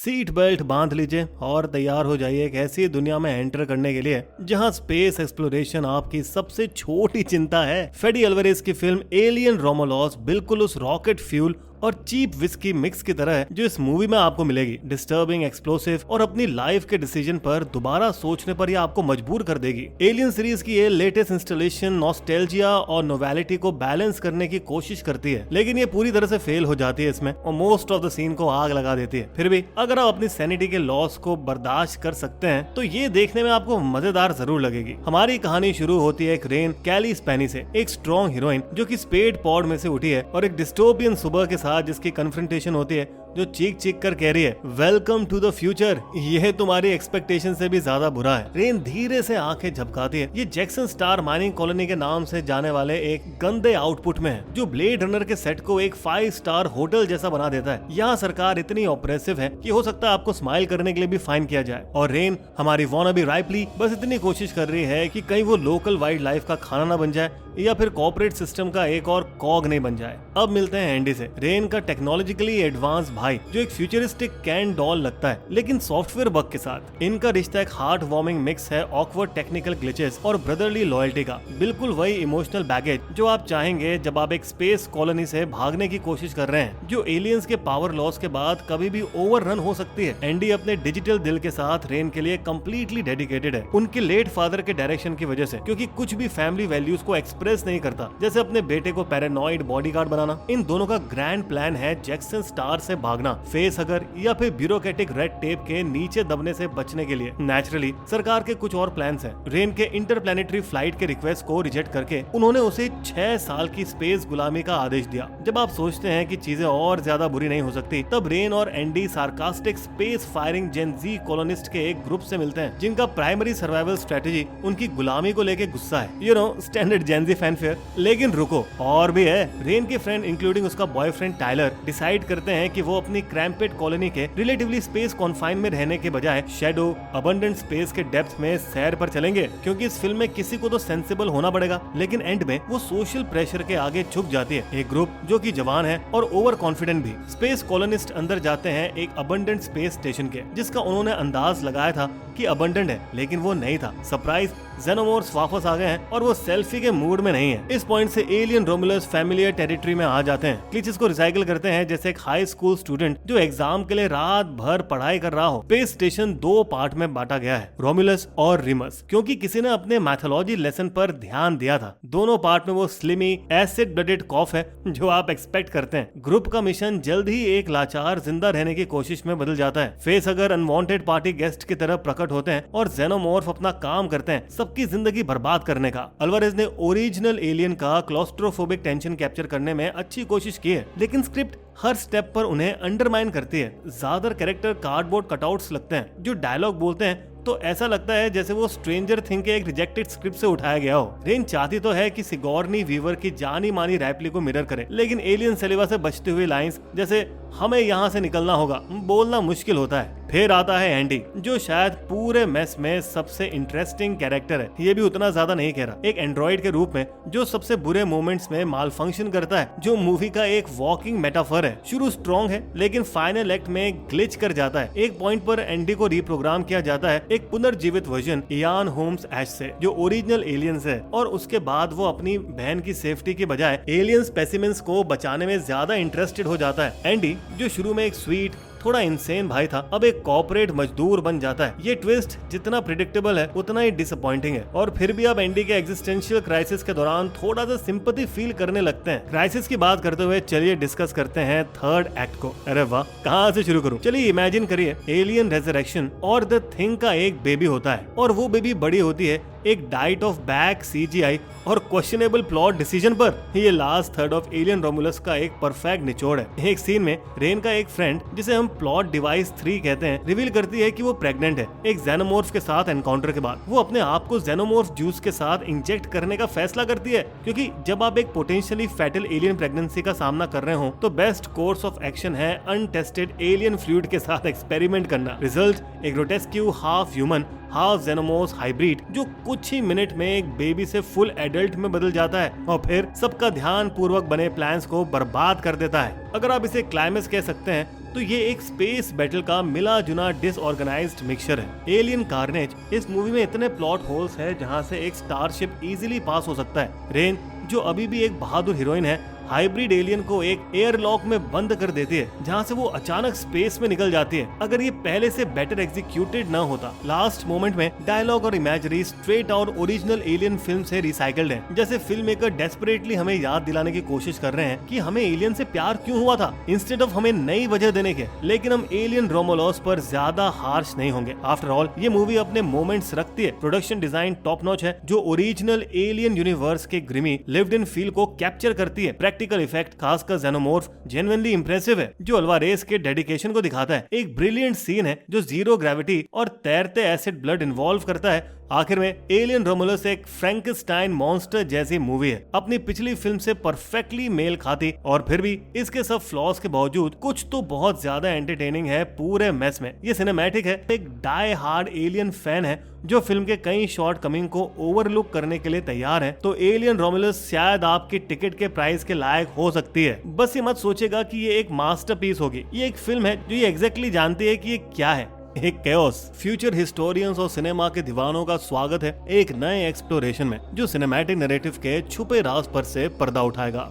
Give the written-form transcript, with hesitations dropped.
Seat belt बांध लीजिए और तैयार हो जाइए एक ऐसी दुनिया में एंटर करने के लिए जहां स्पेस एक्सप्लोरेशन आपकी सबसे छोटी चिंता है। फेडी अल्वारेज की फिल्म एलियन रोमोलॉस बिल्कुल उस रॉकेट फ्यूल और चीप विस्की मिक्स की तरह है जो इस मूवी में आपको मिलेगी। डिस्टर्बिंग, एक्सप्लोसिव और अपनी लाइफ के डिसीजन पर दोबारा सोचने पर यह आपको मजबूर कर देगी। एलियन सीरीज की ये लेटेस्ट इंस्टॉलेशन नॉस्टैल्जिया और नोवेलिटी को बैलेंस करने की कोशिश करती है, लेकिन ये पूरी तरह से फेल हो जाती है इसमें और मोस्ट ऑफ द सीन को आग लगा देती है। फिर भी अगर आप अपनी सैनिटी के लॉस को बर्दाश्त कर सकते हैं तो ये देखने में आपको मजेदार जरूर लगेगी। हमारी कहानी शुरू होती है एक रेन कैली स्पेनी से, एक स्ट्रॉन्ग हीरोइन जो कि स्पेड पॉड में से उठी है और एक डिस्टोपियन सुबह के साथ जिसकी कन्फ्रंटेशन होती है, जो चीख चीख कर कह रही है वेलकम टू द फ्यूचर, यह तुम्हारी एक्सपेक्टेशन से भी ज्यादा बुरा है। रेन धीरे से आंखें झपकाती है। ये जैक्सन स्टार माइनिंग कॉलोनी के नाम से जाने वाले एक गंदे आउटपुट में है जो ब्लेड रनर के सेट को एक 5 स्टार होटल जैसा बना देता है। यहाँ सरकार इतनी ऑपरेसिव है कि हो सकता है आपको स्माइल करने के लिए भी फाइन किया जाए। और रेन हमारी वॉनाबी राइपली बस इतनी कोशिश कर रही है कि कहीं वो लोकल वाइल्ड लाइफ का खाना ना बन जाए या फिर कॉर्पोरेट सिस्टम का एक और कॉग नहीं बन जाए। अब मिलते हैं एंडी से, रेन का टेक्नोलॉजिकली एडवांस भाई जो एक फ्यूचरिस्टिक कैन डॉल लगता है लेकिन सॉफ्टवेयर बग के साथ। इनका रिश्ता एक हार्ट वार्मिंग मिक्स है ऑकवर्ड टेक्निकल ग्लिचेस और ब्रदरली लॉयल्टी का। बिल्कुल वही इमोशनल बैगेज जो आप चाहेंगे जब आप एक स्पेस कॉलोनी से भागने की कोशिश कर रहे हैं जो एलियंस के पावर लॉस के बाद कभी भी ओवररन हो सकती है। एंडी अपने डिजिटल दिल के साथ रेन के लिए कम्प्लीटली डेडिकेटेड है, उनके लेट फादर के डायरेक्शन की वजह से, क्योंकि कुछ भी फैमिली वैल्यूज को एक्सप्रेस नहीं करता, जैसे अपने बेटे को पैरानॉइड बॉडीगार्ड बनाना। इन दोनों का ग्रैंड प्लान है जैक्सन स्टार से भागना, फेस हगर या फिर ब्यूरोक्रेटिक रेड टेप के नीचे दबने से बचने के लिए। नेचुरली सरकार के कुछ और प्लान्स हैं। रेन के इंटरप्लैनेटरी फ्लाइट के रिक्वेस्ट को रिजेक्ट करके उन्होंने उसे 6 साल की स्पेस गुलामी का आदेश दिया। जब आप सोचते हैं कि चीजें और ज्यादा बुरी नहीं हो सकती, तब रेन और एंडी सार्कास्टिक स्पेस फायरिंग जेन जी कॉलोनिस्ट के एक ग्रुप से मिलते हैं जिनका प्राइमरी सर्वाइवल स्ट्रेटेजी उनकी गुलामी को लेके गुस्सा है। स्टैंडर्ड जेन जी फैनफेयर। लेकिन रुको, और भी है। रेन के फ्रेंड इंक्लूडिंग उसका बॉयफ्रेंड टाइलर डिसाइड करते हैं कि वो अपनी क्रैम्पेट कॉलोनी के रिलेटिवली स्पेस कॉन्फाइन में रहने के बजाय शैडो अबंडेंट स्पेस के डेप्थ में सैर पर चलेंगे, क्योंकि इस फिल्म में किसी को तो सेंसिबल होना पड़ेगा। लेकिन एंड में वो सोशल प्रेशर के आगे झुक जाती है। एक ग्रुप जो कि जवान है और ओवर कॉन्फिडेंट भी। स्पेस कॉलोनिस्ट अंदर जाते हैं एक अबंडेंट स्पेस स्टेशन के, जिसका उन्होंने अंदाज लगाया था कि अबंडेंट है, लेकिन वो नहीं था। सरप्राइज, जेनोमोर्स वापस आ गए हैं और वो सेल्फी के मूड में नहीं है। इस पॉइंट से एलियन रोमुलस फैमिलियर टेरिटरी में आ जाते हैं। क्लिचेस को रिसाइकिल करते हैं जैसे एक हाई स्कूल स्टूडेंट जो एग्जाम के लिए रात भर पढ़ाई कर रहा हो। स्पेस स्टेशन 2 पार्ट में बांटा गया है, रोमुलस और रिमस, क्योंकि किसी ने अपने मैथोलॉजी लेसन पर ध्यान दिया था। दोनों पार्ट में वो स्लिमी एसिड ब्लडेड कॉफ है जो आप एक्सपेक्ट करते हैं। ग्रुप का मिशन जल्द ही एक लाचार जिंदा रहने की कोशिश में बदल जाता है। फेस अगर अनवांटेड पार्टी गेस्ट की तरह प्रकट होते हैं और जेनोमॉर्फ अपना काम करते हैं सबकी जिंदगी बर्बाद करने का। अल्वारेज ने ओरिजिनल एलियन का क्लॉस्ट्रोफोबिक टेंशन कैप्चर करने में अच्छी कोशिश की है, लेकिन स्क्रिप्ट हर स्टेप पर उन्हें अंडरमाइन करती है। ज्यादातर कैरेक्टर कार्डबोर्ड कटआउट्स लगते हैं। जो डायलॉग बोलते हैं तो ऐसा लगता है जैसे वो स्ट्रेंजर थिंग के एक रिजेक्टेड स्क्रिप्ट से उठाया गया हो। रेन चाहती तो है कि सिगोर्नी वीवर की जानी मानी रैपली को मिरर करे, लेकिन एलियन सेलिवा से बचती हुई लाइंस जैसे हमें यहाँ से निकलना होगा बोलना मुश्किल होता है। फिर आता है एंडी, जो शायद पूरे मेस में सबसे इंटरेस्टिंग कैरेक्टर है। ये भी उतना ज्यादा नहीं कह रहा। एक एंड्रॉइड के रूप में जो सबसे बुरे मोमेंट्स में माल फंक्शन करता है, जो मूवी का एक वॉकिंग मेटाफर है। शुरू स्ट्रॉन्ग है लेकिन फाइनल एक्ट में ग्लिच कर जाता है। एक पॉइंट पर एंडी को रिप्रोग्राम किया जाता है एक पुनर्जीवित वर्जन इयान होम्स ऐश से, जो ओरिजिनल एलियंस है, और उसके बाद वो अपनी बहन की सेफ्टी के बजाय एलियन स्पेसिमेंस को बचाने में ज्यादा इंटरेस्टेड हो जाता है। एंडी जो शुरू में एक स्वीट थोड़ा इंसेन भाई था, अब एक कॉर्पोरेट मजदूर बन जाता है। ये ट्विस्ट जितना प्रिडिक्टेबल है उतना ही डिसअपॉइंटिंग है। और फिर भी अब एंडी के एग्जिस्टेंशियल क्राइसिस के दौरान थोड़ा सा सिंपैथी फील करने लगते हैं। क्राइसिस की बात करते हुए चलिए डिस्कस करते हैं थर्ड एक्ट को। अरे वाह, कहाँ से शुरू करूं? चलिए इमेजिन करिए एलियन रेजरेक्शन और द थिंग का एक बेबी होता है और वो बेबी बड़ी होती है एक डाइट ऑफ बैक CGI और क्वेश्चनेबल प्लॉट डिसीजन पर। ये last third of alien Romulus का एक परफेक्ट निचोड़ है। एक सीन में रेन का एक फ्रेंड, जिसे हम प्लॉट डिवाइस 3 कहते हैं, रिवील करती है कि वो प्रेग्नेंट है। एक जेनोमॉर्फ के साथ एनकाउंटर के बाद वो अपने आप को जेनोमॉर्फ जूस के साथ इंजेक्ट करने का फैसला करती है, क्योंकि जब आप एक पोटेंशियली फैटल एलियन प्रेगनेंसी का सामना कर रहे हो तो बेस्ट कोर्स ऑफ एक्शन है अनटेस्टेड एलियन फ्लूइड के साथ एक्सपेरिमेंट करना। रिजल्ट एक ग्रोटेस्क्यू हाफ ह्यूमन हाफ जेनोमोर्स हाइब्रिड जो कुछ ही मिनट में एक बेबी से फुल एडल्ट में बदल जाता है और फिर सबका ध्यान पूर्वक बने प्लान्स को बर्बाद कर देता है। अगर आप इसे क्लाइमेक्स कह सकते हैं तो ये एक स्पेस बैटल का मिला जुना डिसऑर्गेनाइज्ड मिक्सचर है। एलियन कार्नेज, इस मूवी में इतने प्लॉट होल्स है जहाँ से एक स्टारशिप इजीली पास हो सकता है। रेन, जो अभी भी एक बहादुर हीरोइन है, हाइब्रिड एलियन को एक एयरलॉक में बंद कर देती है जहां से वो अचानक स्पेस में निकल जाती है। अगर ये पहले से बेटर एग्जीक्यूटेड न होता, लास्ट मोमेंट में डायलॉग और imagery straight out original alien film से रिसाइकल्ड है। जैसे फिल्म मेकर डेस्परेटली हमें याद दिलाने की कोशिश कर रहे हैं कि हमें एलियन से प्यार क्यों हुआ था, इंस्टेड ऑफ हमें नई वजह देने के। लेकिन हम एलियन रोमोलॉस पर ज्यादा हार्श नहीं होंगे। आफ्टर ऑल ये मूवी अपने मोमेंट्स रखती है। प्रोडक्शन डिजाइन टॉप नॉच है, जो ओरिजिनल एलियन यूनिवर्स के ग्रिमी लिव्ड इन फील को कैप्चर करती है। प्रैक्टिकल इफेक्ट, खासकर जेनोमॉर्फ, जेन्युइनली इंप्रेसिव है, जो अल्वारेस के डेडिकेशन को दिखाता है। एक ब्रिलियंट सीन है जो जीरो ग्रेविटी और तैरते एसिड ब्लड इन्वॉल्व करता है। आखिर में एलियन रोमुलस एक फ्रैंकेस्टाइन मॉन्स्टर जैसी मूवी है, अपनी पिछली फिल्म से परफेक्टली मेल खाती, और फिर भी इसके सब फ्लॉज के बावजूद कुछ तो बहुत ज्यादा एंटरटेनिंग है पूरे मैस में। ये सिनेमैटिक है। एक डाई हार्ड एलियन फैन है जो फिल्म के कई शॉर्ट कमिंग को ओवरलुक करने के लिए तैयार है, तो एलियन रोमुलस शायद आपकी टिकट के प्राइस के लायक हो सकती है। बस ये मत सोचेगा कि ये एक मास्टरपीस होगी। ये एक फिल्म है जो ये एग्जैक्टली जानती है कि ये क्या है, एक कैओस। फ्यूचर हिस्टोरियंस और सिनेमा के दीवानों का स्वागत है एक नए एक्सप्लोरेशन में, जो सिनेमैटिक नैरेटिव के छुपे राज पर से पर्दा उठाएगा।